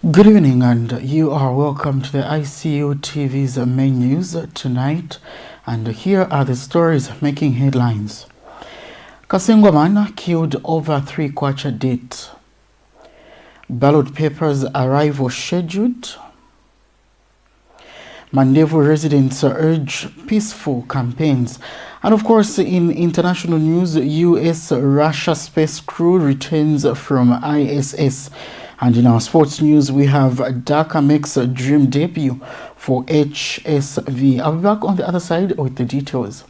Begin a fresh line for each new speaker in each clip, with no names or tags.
Good evening, and you are welcome to the ICU TV's main news tonight. And here are the stories making headlines. Kasenengwa man killed over 3 kwacha date. Ballot papers arrival scheduled. Mandevu residents urge peaceful campaigns. And of course, in international news, US Russia space crew returns from ISS. And in our sports news, we have Daka makes a dream debut for HSV. I'll be back on the other side with the details.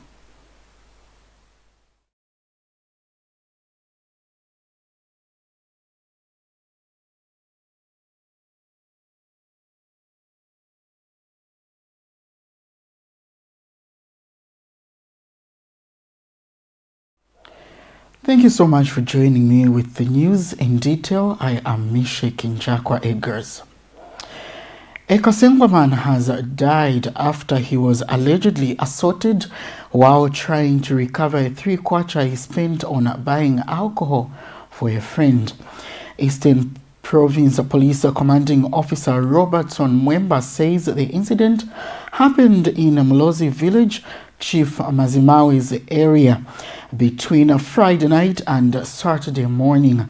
Thank you so much for joining me with the news in detail. I am Mishe Kinjakwa Eggers. A Kasenengwa man has died after he was allegedly assaulted while trying to recover a 3 kwacha he spent on buying alcohol for a friend. Eastern Province Police Commanding Officer Robertson Mwemba says the incident happened in Mlozi Village, Chief Mazimawe's area, between Friday night and Saturday morning.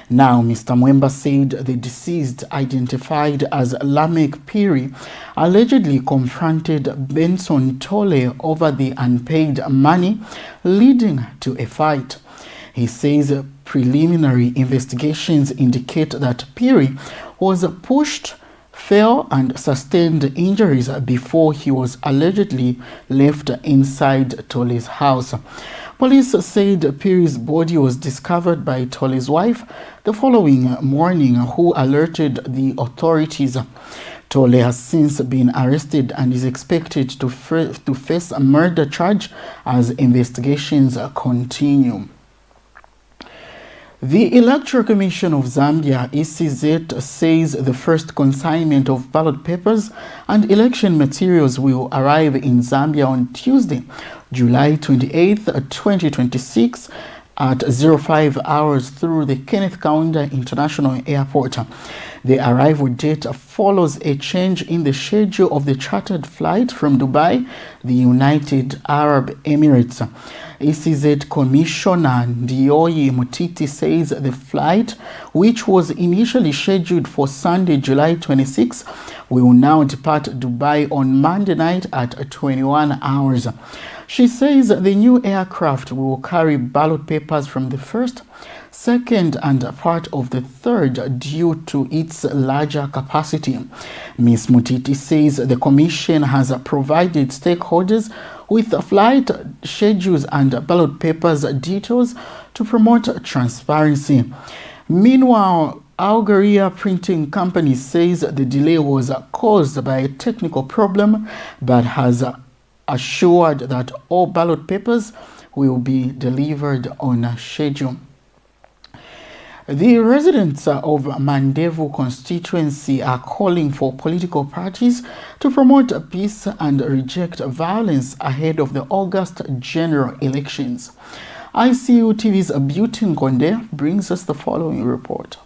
Now, Mr. Mwemba said the deceased, identified as Lamek Piri, allegedly confronted Benson Tole over the unpaid money, leading to a fight. He says preliminary investigations indicate that Piri was pushed, fell and sustained injuries before he was allegedly left inside Tole's house. Police said Piri's body was discovered by Tole's wife the following morning, who alerted the authorities. Tole has since been arrested and is expected to face a murder charge as investigations continue. The Electoral Commission of Zambia, ECZ, says the first consignment of ballot papers and election materials will arrive in Zambia on Tuesday, July 28, 2026 at 05 hours through the Kenneth Kaunda International Airport. The arrival date follows a change in the schedule of the chartered flight from Dubai, the United Arab Emirates. ECZ Commissioner Ndioyi Mutiti says the flight, which was initially scheduled for Sunday, July 26, will now depart Dubai on Monday night at 21 hours. She says the new aircraft will carry ballot papers from the first, second and part of the third due to its larger capacity. Ms. Mutiti says the Commission has provided stakeholders with flight schedules and ballot papers details to promote transparency. Meanwhile, Algeria Printing Company says the delay was caused by a technical problem, but has assured that all ballot papers will be delivered on schedule. The residents of Mandevu constituency are calling for political parties to promote peace and reject violence ahead of the August general elections. ICU TV's Beauty Nkonde brings us the following report.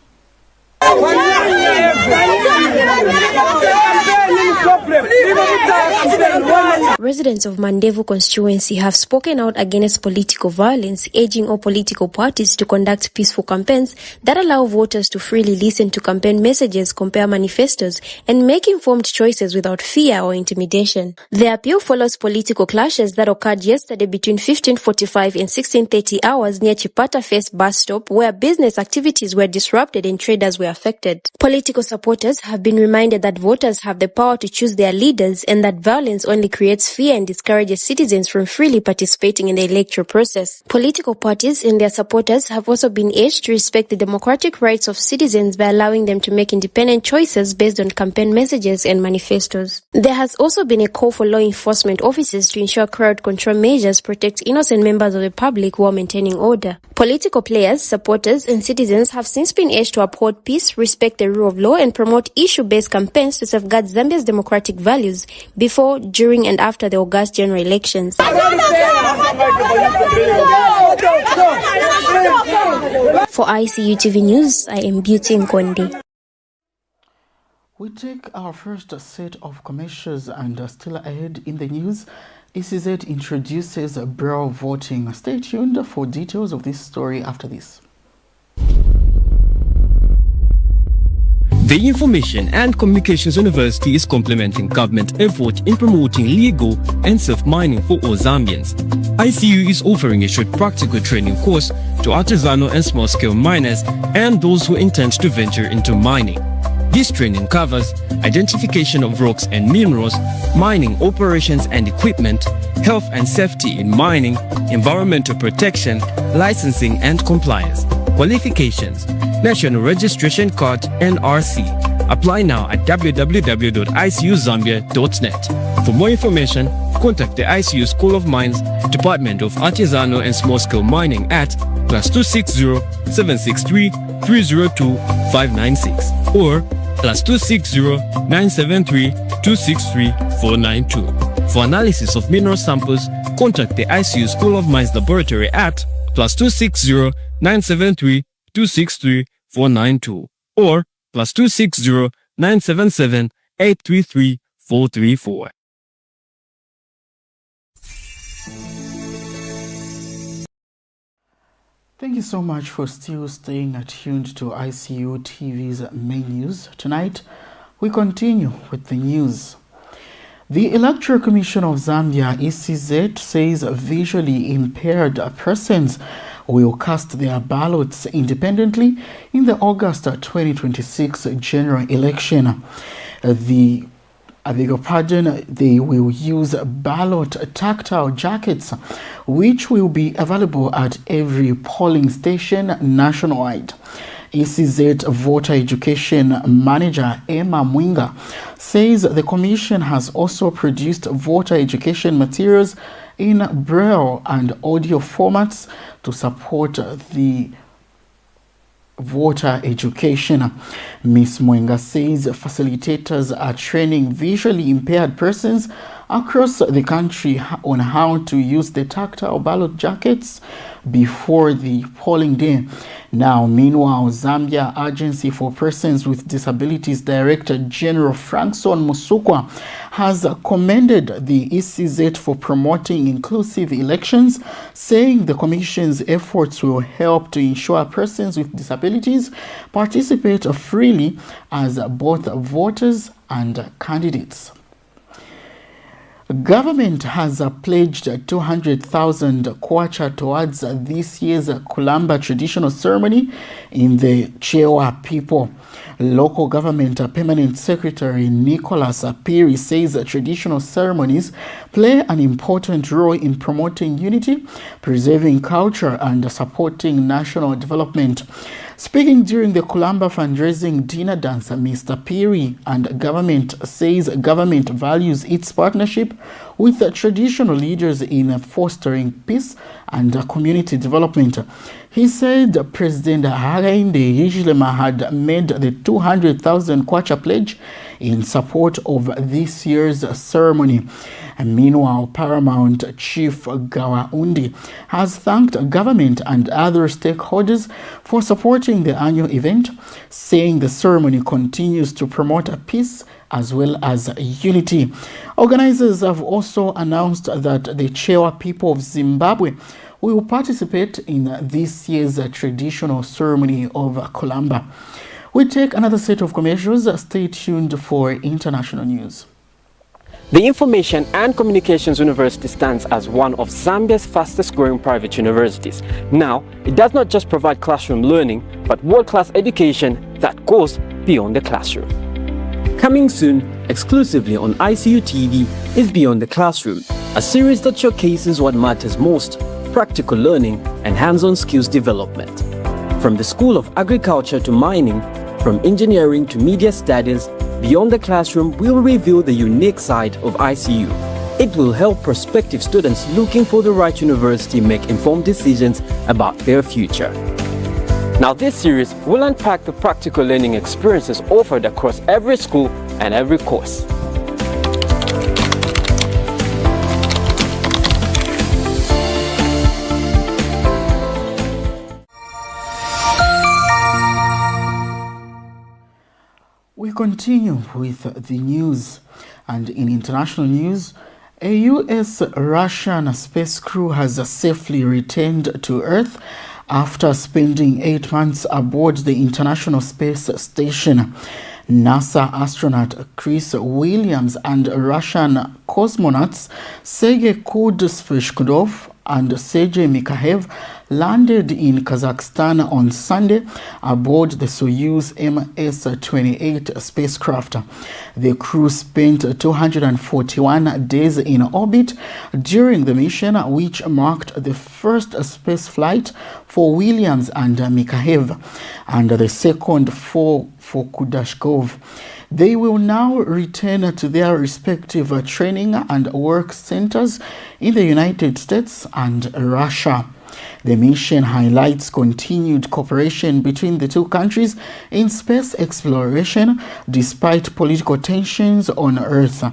Residents of Mandevu constituency have spoken out against political violence, urging all political parties to conduct peaceful campaigns that allow voters to freely listen to campaign messages, compare manifestos, and make informed choices without fear or intimidation. The appeal follows political clashes that occurred yesterday between 15:45 and 16:30 hours near Chipata Face bus stop, where business activities were disrupted and traders were affected. Political supporters have been reminded that voters have the power to choose their leaders and that violence only creates fear and discourages citizens from freely participating in the electoral process. Political parties and their supporters have also been urged to respect the democratic rights of citizens by allowing them to make independent choices based on campaign messages and manifestos. There has also been a call for law enforcement officers to ensure crowd control measures protect innocent members of the public while maintaining order. Political players, supporters, and citizens have since been urged to uphold peace, respect the rule of law, and promote issue-based campaigns to safeguard Zambia's democratic values before, during, and after the August general elections. For ICU TV News, I am Beauty Nkonde.
We take our first set of commercials and still ahead in the news. ECZ introduces braille voting. Stay tuned for details of this story after this.
The Information and Communications University is complementing government effort in promoting legal and safe mining for all Zambians. ICU is offering a short practical training course to artisanal and small-scale miners and those who intend to venture into mining. This training covers identification of rocks and minerals, mining operations and equipment, health and safety in mining, environmental protection, licensing and compliance. Qualifications: National Registration Card NRC. Apply now at www.icuzambia.net. For more information, contact the ICU School of Mines, Department of Artisanal and Small-Scale Mining at +260 763 302 596 or +260 973 263 492. For analysis of mineral samples, contact the ICU School of Mines Laboratory at +260 973 263 492 or +260 977 833 434.
Thank you so much for still staying attuned to ICU TV's main news. Tonight, we continue with the news. The Electoral Commission of Zambia, ECZ, says visually impaired persons will cast their ballots independently in the August 2026 general election. They will use ballot tactile jackets, which will be available at every polling station nationwide. ECZ Voter Education Manager Emma Mwinga says the Commission has also produced voter education materials in braille and audio formats to support the voter education. Ms. Mwenga says facilitators are training visually impaired persons across the country on how to use the tactile ballot jackets before the polling day. Now, meanwhile, Zambia Agency for Persons with Disabilities Director General Frankson Musukwa has commended the ECZ for promoting inclusive elections, saying the Commission's efforts will help to ensure persons with disabilities participate freely as both voters and candidates. Government has pledged 200,000 kwacha towards this year's Kulamba traditional ceremony in the Chewa people. Local government permanent secretary Nicholas Apiri says traditional ceremonies play an important role in promoting unity, preserving culture, and supporting national development. Speaking during the Kulamba fundraising dinner dance, Mr. Piri and government says government values its partnership with traditional leaders in fostering peace and community development. He said President Hakainde Hichilema had made the 200,000 kwacha pledge in support of this year's ceremony. And meanwhile, Paramount Chief Gawa Undi has thanked government and other stakeholders for supporting the annual event, saying the ceremony continues to promote peace as well as unity. Organizers have also announced that the Chewa people of Zimbabwe will participate in this year's traditional ceremony of Kulamba. We take another set of commercials. Stay tuned for international news.
The Information and Communications University stands as one of Zambia's fastest growing private universities. Now, it does not just provide classroom learning, but world-class education that goes beyond the classroom. Coming soon, exclusively on ICU TV, is Beyond the Classroom, a series that showcases what matters most: practical learning and hands-on skills development. From the School of Agriculture to mining, from engineering to media studies, Beyond the Classroom will reveal the unique side of ICU. It will help prospective students looking for the right university make informed decisions about their future. Now, this series will unpack the practical learning experiences offered across every school and every course.
We We continue with the news, and in international news, a US-Russian space crew has safely returned to Earth after spending 8 months aboard the International Space Station. NASA astronaut Chris Williams and Russian cosmonauts Sergei Rescheduled and Sergei Mikhaev landed in Kazakhstan on Sunday aboard the Soyuz MS-28 spacecraft. The crew spent 241 days in orbit during the mission, which marked the first space flight for Williams and Mikhaev, and the second for Kudashkov. They will now return to their respective training and work centers in the United States and Russia. The mission highlights continued cooperation between the two countries in space exploration despite political tensions on Earth.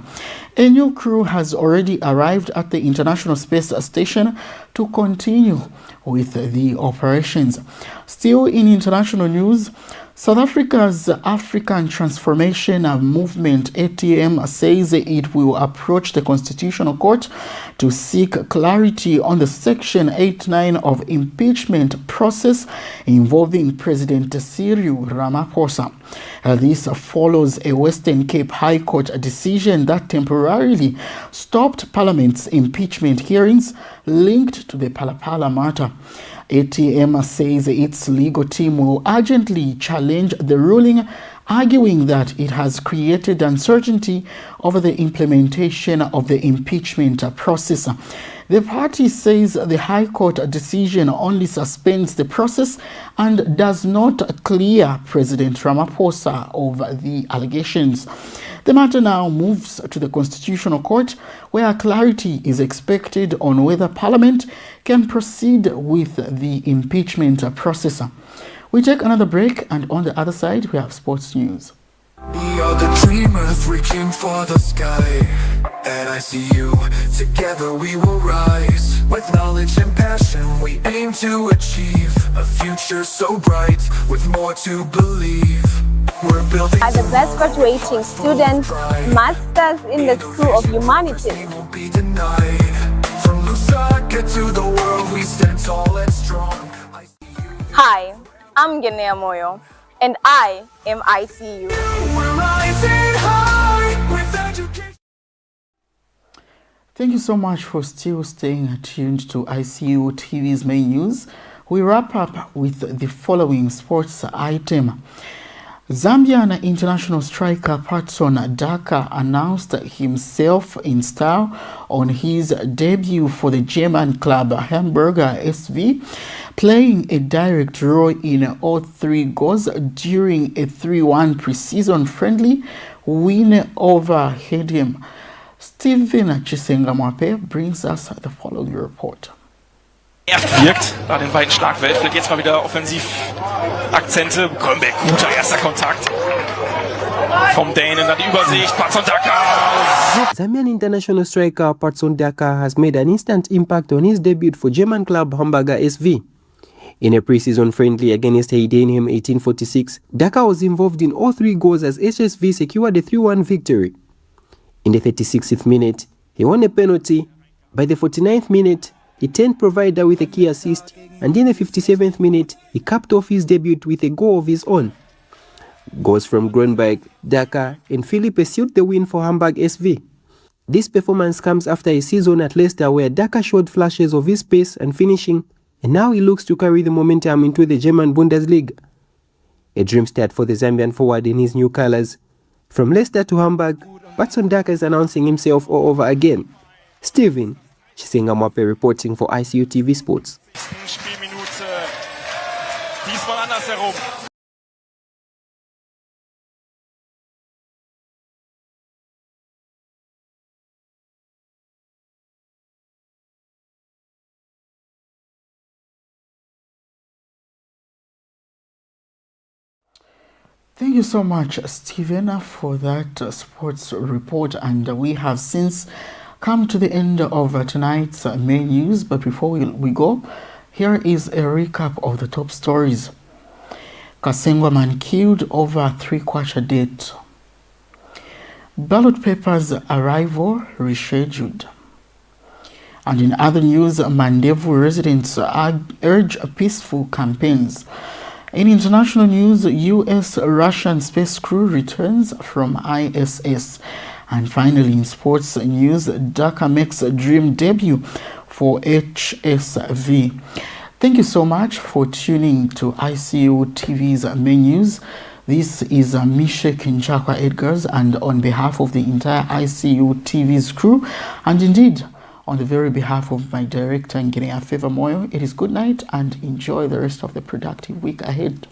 A new crew has already arrived at the International Space Station to continue with the operations. Still in international news, South Africa's African Transformation Movement ATM says it will approach the Constitutional Court to seek clarity on the Section 89 of impeachment process involving President Cyril Ramaphosa. This follows a Western Cape High Court decision that temporarily stopped Parliament's impeachment hearings linked to the Palapala matter. ATM says its legal team will urgently challenge the ruling, arguing that it has created uncertainty over the implementation of the impeachment process. The party says the High Court decision only suspends the process and does not clear President Ramaphosa of the allegations. The matter now moves to the Constitutional Court, where clarity is expected on whether Parliament can proceed with the impeachment process. We take another break, and on the other side, we have sports news.
We are the dreamers reaching for the sky. At ICU, together we will rise. With knowledge and passion, we aim to achieve a future so bright, with more to believe. We're building
are the best graduating students, masters in the School of Humanities.
Won't be denied. From Lusaka to the world, we stand tall and strong.
Hi, I'm Genea Moyo, and I am ICU.
We're rising high with education.
Thank you so much for still staying tuned to ICU TV's main news. We wrap up with the following sports item. Zambian international striker Patson Daka announced himself in style on his debut for the German club Hamburger SV, playing a direct role in all 3 goals during a 3-1 pre-season friendly win over Hedem. Steven Chisenga brings us the following report.
Wirkt nach den beiden Schlagwelfen. Jetzt mal wieder Offensivakzente. Kölnbeck, guter erster Kontakt vom Dänen, dann die Übersicht. Patson Daka.
Zambian international striker Patson Daka has made an instant impact on his debut for German club Hamburger SV. In a pre-season friendly against Heidenheim 1846, Daka was involved in all 3 goals as HSV secured a 3-1 victory. In the 36th minute, he won a penalty. By the 49th minute, he turned provider with a key assist, and in the 57th minute, he capped off his debut with a goal of his own. Goals from Grönberg, Daka, and Philippe sealed the win for Hamburg SV. This performance comes after a season at Leicester where Daka showed flashes of his pace and finishing, and now he looks to carry the momentum into the German Bundesliga. A dream start for the Zambian forward in his new colours. From Leicester to Hamburg, Patson Daka is announcing himself all over again. Steven Chisenga reporting for ICU TV Sports.
Spielminute. Diesmal andersherum.
Thank you so much, Steven, for that sports report. And we have since come to the end of tonight's main news. But before we go, here is a recap of the top stories. Kasenengwa man killed over 3-quarter dead Ballot papers arrival rescheduled. And in other news, Mandevu residents urge peaceful campaigns. In international news, US-Russian space crew returns from ISS. And finally, in sports news, Daka makes a dream debut for HSV. Thank you so much for tuning to ICU TV's main news. This is Mishe Kinchakwa Edgars, and on behalf of the entire ICU TV's crew, and indeed on the very behalf of my director, Ngineya Favor Moyo, it is good night and enjoy the rest of the productive week ahead.